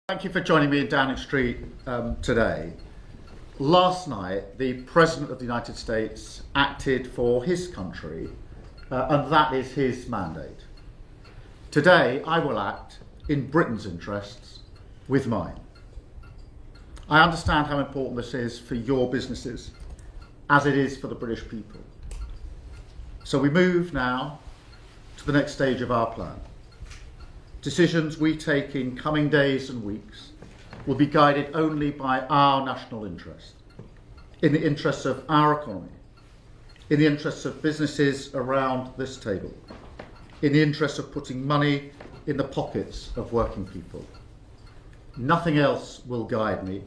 Thank you for joining me in Downing Street today. Last night, the President of the United States acted for his country, and that is his mandate. Today, I will act in Britain's interests with mine. I understand how important this is for your businesses, as it is for the British people. So we move now to the next stage of our plan. Decisions we take in coming days and weeks will be guided only by our national interest, in the interests of our economy, in the interests of businesses around this table, in the interests of putting money in the pockets of working people. Nothing else will guide me.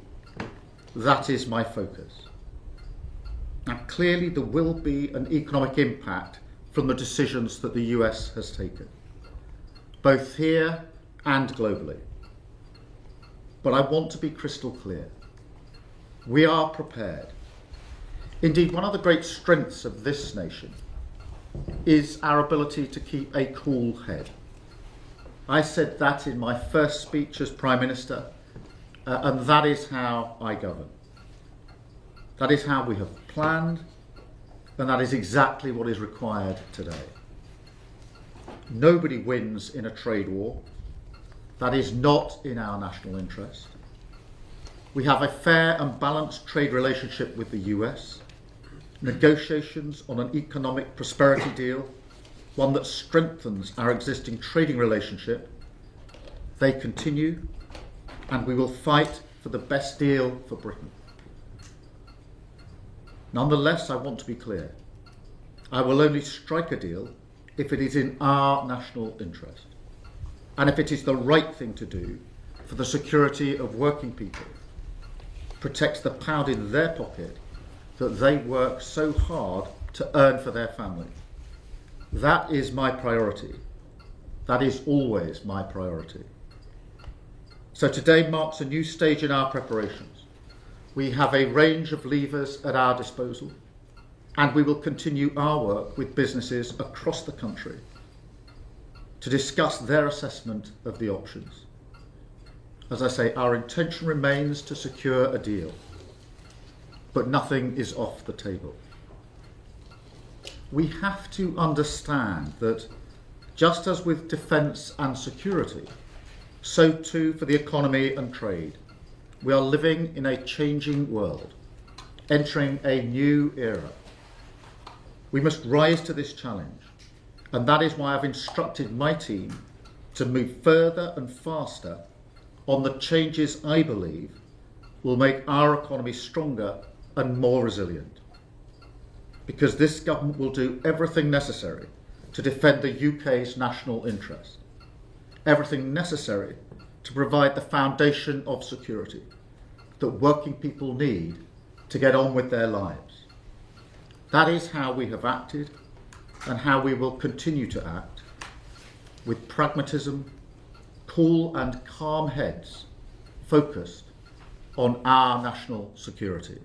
That is my focus. Now, clearly there will be an economic impact from the decisions that the US has taken, both here and globally. But I want to be crystal clear. We are prepared. Indeed, one of the great strengths of this nation is our ability to keep a cool head. I said that in my first speech as Prime Minister, and that is how I govern. That is how we have planned, and that is exactly what is required today. Nobody wins in a trade war. That is not in our national interest. We have a fair and balanced trade relationship with the US. Negotiations on an economic prosperity deal, one that strengthens our existing trading relationship, they continue, and we will fight for the best deal for Britain. Nonetheless, I want to be clear. I will only strike a deal if it is in our national interest, and if it is the right thing to do for the security of working people, protects the pound in their pocket that they work so hard to earn for their family. That is my priority. That is always my priority. So today marks a new stage in our preparations. We have a range of levers at our disposal, and we will continue our work with businesses across the country to discuss their assessment of the options. As I say, our intention remains to secure a deal, but nothing is off the table. We have to understand that just as with defence and security, so too for the economy and trade. We are living in a changing world, entering a new era. We must rise to this challenge, and that is why I've instructed my team to move further and faster on the changes I believe will make our economy stronger and more resilient. Because this government will do everything necessary to defend the UK's national interest, everything necessary to provide the foundation of security that working people need to get on with their lives. That is how we have acted and how we will continue to act, with pragmatism, cool and calm heads focused on our national security.